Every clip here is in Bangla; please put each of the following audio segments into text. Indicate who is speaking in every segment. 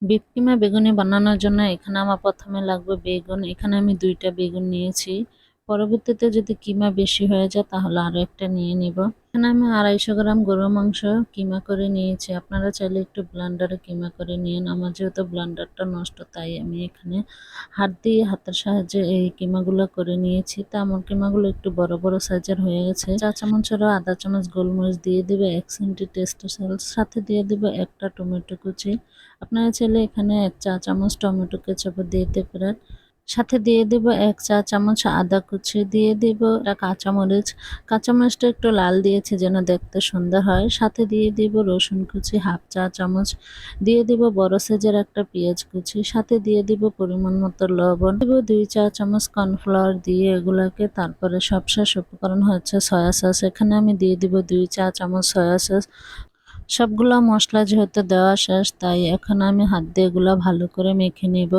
Speaker 1: বিফ কিমা বেগুনি বানানোর জন্য এখানে আমার প্রথমে লাগবে বেগুন। এখানে আমি 2টা বেগুন নিয়েছি। পরবর্তীতে যদি কিমা বেশি হয়ে যায় তাহলে আরো একটা নিয়ে নিব। এখানে আমি 250 গ্রাম গরুর মাংস কিমা করে নিয়েছি। আপনারা চাইলে একটু ব্লেন্ডারে কিমা করে নিন। আমার যেহেতু ব্লেন্ডারটা নষ্ট তাই আমি এখানে হাত দিয়ে হাতের সাহায্যে এই কিমাগুলো করে নিয়েছি। তা আমার কিমাগুলো একটু বড় বড় সাইজের হয়ে গেছে। 4 চামচেরও আধা চামচ গোলমরিচ দিয়ে দিবে, 1 চিমটি টেস্ট সল্ট, সাথে দিয়ে দিবে একটা টমেটো কুচি। আপনারা চাইলে এখানে 1 চা চামচ টমেটো কেচাপও দিয়ে দিতে পারেন। সাথে দিয়ে দিব 1 চা চামচ আদা কুচি, দিয়ে দিব একটা কাঁচামরিচ। কাঁচামরিচটা একটু লাল দিয়েছি যেন দেখতে সুন্দর হয়। সাথে দিয়ে দিব রসুন কুচি 1/2 চা চামচ, দিয়ে দিব বড় সাইজের একটা পেঁয়াজ কুচি, সাথে দিয়ে দিব পরিমাণ মতো লবণ, দিব 2 চা চামচ কর্নফ্লাওয়ার দিয়ে এগুলাকে তারপরে সবশেষ উপকরণ হচ্ছে সয়া সস। এখানে আমি দিয়ে দিব 2 চা চামচ সয়া সস। সবগুলা মশলা যেহেতু দেওয়া শেষ তাই এখন আমি হাত দিয়ে এগুলা ভালো করে মেখে নিব।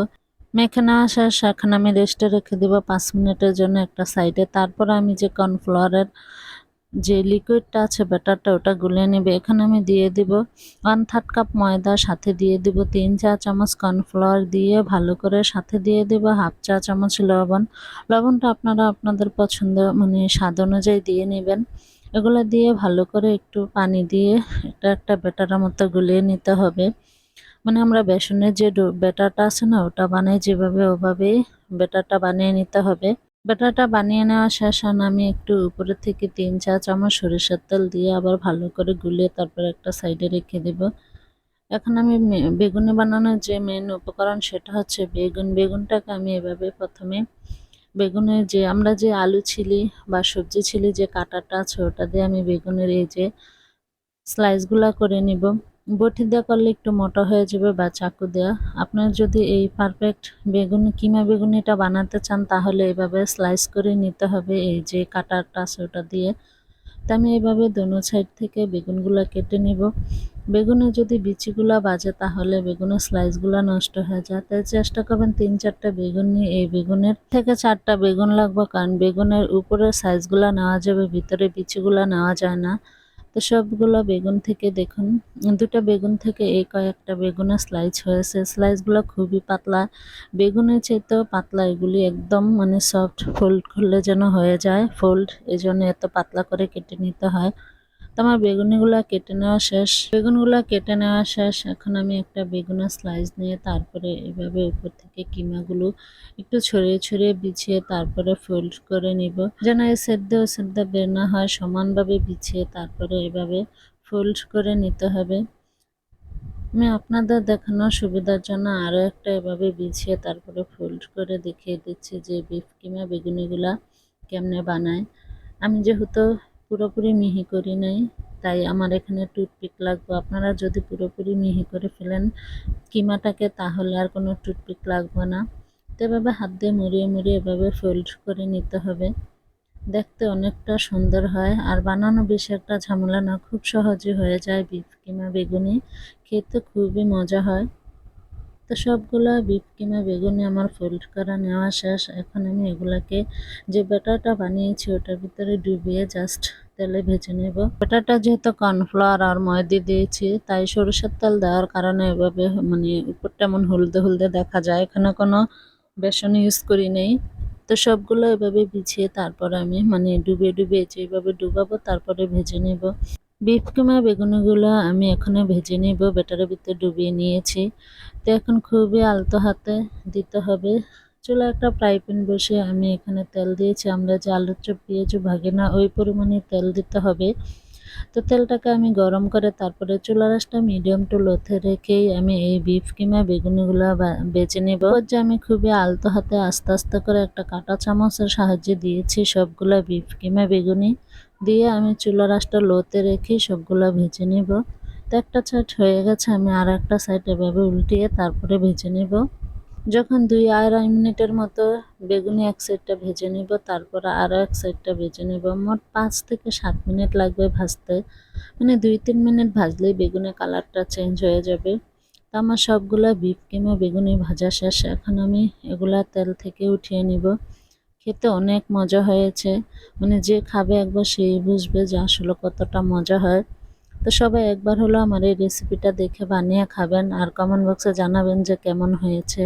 Speaker 1: মেখে নেওয়া শেষ, এখন আমি রেস্টে রেখে দিব 5 মিনিটের জন্য একটা সাইডে। তারপর আমি যে কর্নফ্লাওয়ারের যে লিকুইডটা আছে ব্যাটারটা ওটা গুলিয়ে নেবে। এখানে আমি দিয়ে দিব 1/3 কাপ ময়দা, সাথে দিয়ে দিব 3 চা চামচ কর্নফ্লাওয়ার দিয়ে ভালো করে, সাথে দিয়ে দিব 1/2 চা চামচ লবণ। লবণটা আপনারা আপনাদের পছন্দ মানে স্বাদ অনুযায়ী দিয়ে নেবেন। এগুলো দিয়ে ভালো করে একটু পানি দিয়ে এটা একটা ব্যাটারের মতো গুলিয়ে নিতে হবে। মানে আমরা বেসনের যে ব্যাটারটা আছে না ওটা বানাই যেভাবে ওভাবেই ব্যাটারটা বানিয়ে নিতে হবে। ব্যাটারটা বানিয়ে নেওয়া শেষ, আমি একটু উপরে থেকে 3 চা চামচ সরিষার তেল দিয়ে আবার ভালো করে গুলিয়ে তারপর একটা সাইডে রেখে দেব। এখন আমি বেগুনি বানানোর যে মেন উপকরণ সেটা হচ্ছে বেগুন। বেগুনটাকে আমি এভাবে প্রথমে বেগুনের যে আমরা যে আলু ছিলি বা সবজি ছিলি যে কাটাটা আছে ওটা দিয়ে আমি বেগুনের এই যে স্লাইসগুলা করে নিব। বটি দিয়ে করলে একটু মোটা হয়ে যাবে বা চাকু দেওয়া। আপনার যদি এই পারফেক্ট বেগুনি কিমা বেগুনিটা বানাতে চান তাহলে এইভাবে স্লাইস করে নিতে হবে এই যে কাটারটা আছে ওটা দিয়ে। তো আমি এইভাবে দোনো সাইড থেকে বেগুনগুলা কেটে নিব। বেগুনে যদি বিচিগুলা বাজে তাহলে বেগুনের স্লাইসগুলা নষ্ট হয়ে যায়, তাই চেষ্টা করবেন 3-4টা বেগুন নিয়ে। এই বেগুনের থেকে 4টা বেগুন লাগবে, কারণ বেগুনের উপরের সাইজগুলা নেওয়া যাবে, ভিতরে বিচিগুলা নেওয়া যায় না। তো সবগুলো বেগুন থেকে দেখুন 2টা বেগুন থেকে এই কয়েকটা বেগুনের স্লাইস হয়েছে। স্লাইসগুলো খুবই পাতলা, বেগুনের চাইতেও পাতলা। এগুলি একদম মানে সফট, ফোল্ড করলে যেন হয়ে যায় ফোল্ড, এই জন্য এত পাতলা করে কেটে নিতে হয়। তো আমার বেগুনিগুলা কেটে নেওয়া শেষ, বেগুনগুলা কেটে নেওয়া শেষ। এখন আমি একটা বেগুনের স্লাইস নিয়ে তারপরে এভাবে উপর থেকে কিমাগুলো একটু ছড়িয়ে ছড়িয়ে বিছিয়ে তারপরে ফোল্ড করে নিব, যেন এই সেদ্ধ সেদ্ধ বের না হয়। সমানভাবে বিছিয়ে তারপরে এভাবে ফোল্ড করে নিতে হবে। আমি আপনাদের দেখানোর সুবিধার জন্য আরও একটা এভাবে বিছিয়ে তারপরে ফোল্ড করে দেখিয়ে দিচ্ছি যে বিফ কিমা বেগুনিগুলা কেমনে বানায়। আমি যেহেতু পুরোপুরি মিহি করি নাই তাই আমার এখানে টুথপিক লাগবে। আপনারা যদি পুরোপুরি মিহি করে ফেলেন কিমাটাকে তাহলে আর কোনো টুথপিক লাগবে না। তো এভাবে হাত দিয়ে মুড়িয়ে মুড়িয়ে এভাবে ফোল্ড করে নিতে হবে। দেখতে অনেকটা সুন্দর হয় আর বানানো বেশি একটা ঝামেলা না, খুব সহজে হয়ে যায় বিফ কিমা বেগুনি। খেতে খুবই মজা হয়। তো সবগুলা বিফ কিমা বেগুনি আমার ফোল্ড করা নেওয়া শেষ। এখন আমি এগুলাকে যে ব্যাটারটা বানিয়েছি ওটার ভিতরে ডুবিয়ে জাস্ট তেলে ভেজে নেব। ব্যাটারটা যেহেতু কর্নফ্লাওয়ার আর ময়দা দিয়েছি তাই সরিষার তেল দেওয়ার কারণে এভাবে মানে উপরটা এমন হলদে হলদে দেখা যায়। এখানে কোনো বেসন ইউজ করি নেই। তো সবগুলো এভাবে বিছিয়ে তারপরে আমি মানে ডুবিয়ে ডুবিয়ে যেভাবে ডুবাবো তারপরে ভেজে নেব। বিফ কিমা বেগুনিগুলো আমি এখনো ভেজে নেব, ব্যাটারের ভিতরে ডুবিয়ে নিয়েছি। তো এখন খুবই আলতো হাতে দিতে হবে। চুলা একটা ফ্রাই প্যান বসে আমি এখানে তেল দিয়েছি। আমরা যে আলুর চপ পেঁয়াজ ভাগে না ওই পরিমাণে তেল দিতে হবে। তো তেলটাকে আমি গরম করে তারপরে চুলার আঁচটা মিডিয়াম টু লোতে রেখেই আমি এই বিফ কিমা বেগুনিগুলো বেজে নেব। যে আমি খুবই আলতো হাতে আস্তে আস্তে করে একটা কাঁটা চামচের সাহায্যে দিয়েছি সবগুলা বিফ কিমা বেগুনি দিয়ে আমি চুলার আঁচটা লোতে রেখে সবগুলা ভেজে নেব। তো একটা সাইড হয়ে গেছে, আমি আর একটা সাইড এভাবে উল্টিয়ে তারপরে ভেজে নেব। যখন 2-2.5 মিনিটের মতো বেগুনি এক সাইডটা ভেজে নিব তারপর আরও এক সাইডটা ভেজে নেব। মোট 5 থেকে 7 মিনিট লাগবে ভাজতে, মানে 2-3 মিনিট ভাজলেই বেগুনের কালারটা চেঞ্জ হয়ে যাবে। তো আমার সবগুলা বিফ কিমা বেগুনি ভাজা শেষ। এখন আমি এগুলা তেল থেকে উঠিয়ে নিব। খেতে অনেক মজা হয়েছে, মানে যে খাবে একবার সেই বুঝবে যে আসলে কতটা মজা হয়। তো সবাই একবার হলো আমার এই রেসিপিটা দেখে বানিয়ে খাবেন আর কমেন্ট বক্সে জানাবেন যে কেমন হয়েছে।